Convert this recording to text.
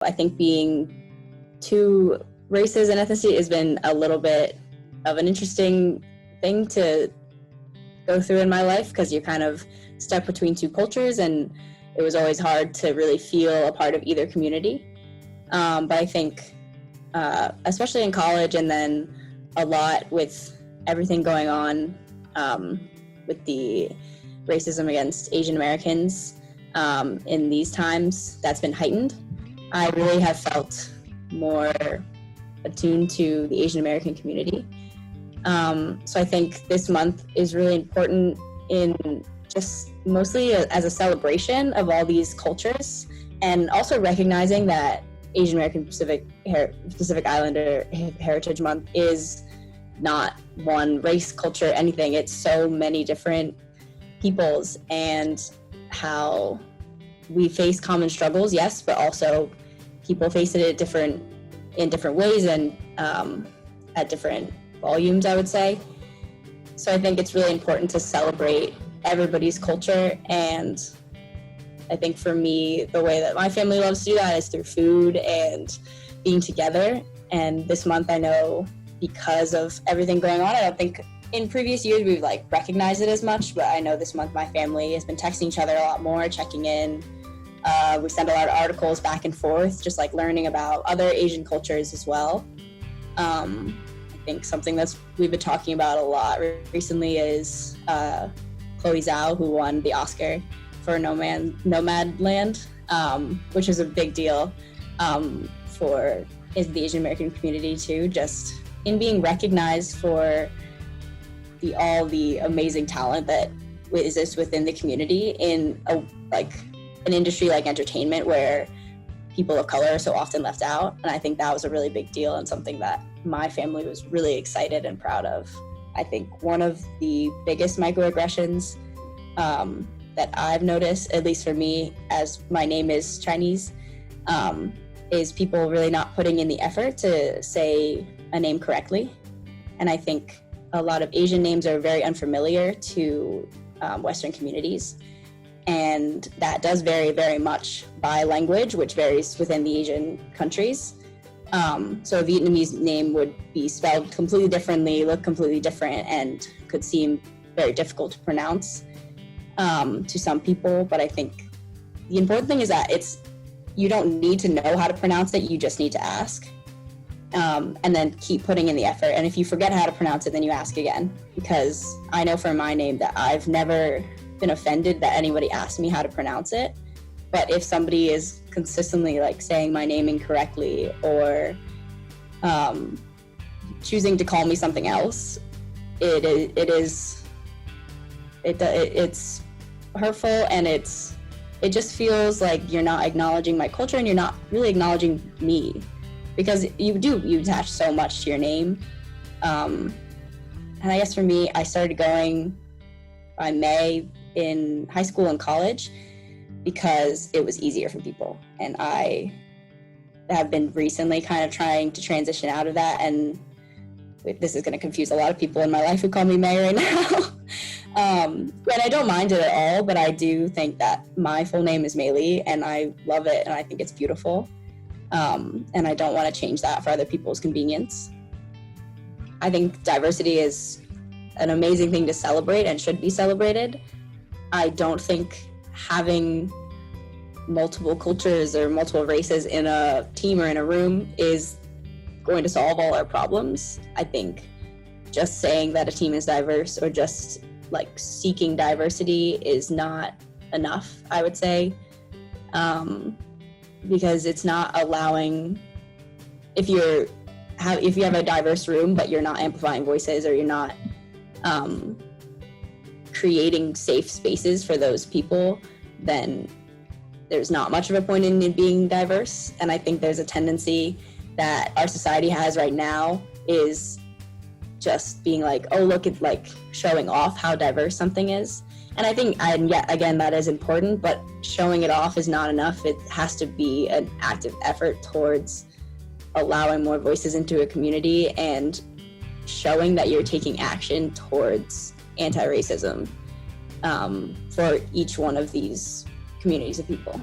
I think being two races and ethnicity has been a little bit of an interesting thing to go through in my life, because you're kind of stuck between two cultures, and it was always hard to really feel a part of either community. But I think, especially in college, and then a lot with everything going on with the racism against Asian Americans in these times, that's been heightened. I really have felt more attuned to the Asian American community. So I think this month is really important in just mostly as a celebration of all these cultures, and also recognizing that Asian American Pacific Islander Heritage Month is not one race, culture, anything. It's so many different peoples, and how we face common struggles, yes, but also people face it in different ways and at different volumes, I would say. So I think it's really important to celebrate everybody's culture, and I think for me, the way that my family loves to do that is through food and being together. And this month, I know because of everything going on, I don't think in previous years we've recognized it as much, but I know this month my family has been texting each other a lot more, checking in. We send a lot of articles back and forth, just learning about other Asian cultures as well. I think something we've been talking about a lot recently is Chloe Zhao, who won the Oscar for Nomadland, which is a big deal for the Asian American community too, just in being recognized for all the amazing talent that exists within the community in an industry like entertainment, where people of color are so often left out. And I think that was a really big deal, and something that my family was really excited and proud of. I think one of the biggest microaggressions that I've noticed, at least for me, as my name is Chinese, is people really not putting in the effort to say a name correctly. And I think a lot of Asian names are very unfamiliar to Western communities. And that does vary very much by language, which varies within the Asian countries. So a Vietnamese name would be spelled completely differently, look completely different, and could seem very difficult to pronounce to some people. But I think the important thing is that you don't need to know how to pronounce it, you just need to ask. And then keep putting in the effort. And if you forget how to pronounce it, then you ask again. Because I know for my name that I've never been offended that anybody asked me how to pronounce it. But if somebody is consistently saying my name incorrectly, or choosing to call me something else, it's hurtful, and it just feels like you're not acknowledging my culture, and you're not really acknowledging me, because you attach so much to your name. And I guess for me, I started going by Mei in high school and college because it was easier for people. And I have been recently kind of trying to transition out of that. And this is going to confuse a lot of people in my life who call me Mei right now. And I don't mind it at all, but I do think that my full name is Mei Li, and I love it, and I think it's beautiful. And I don't want to change that for other people's convenience. I think diversity is an amazing thing to celebrate and should be celebrated. I don't think having multiple cultures or multiple races in a team or in a room is going to solve all our problems. I think just saying that a team is diverse, or just seeking diversity, is not enough, I would say. Because it's not allowing, if you have a diverse room but you're not amplifying voices, or you're not creating safe spaces for those people, then there's not much of a point in it being diverse. And I think there's a tendency that our society has right now, is just being oh, look at showing off how diverse something is. And I think, again, that is important, but showing it off is not enough. It has to be an active effort towards allowing more voices into a community, and showing that you're taking action towards anti-racism for each one of these communities of people.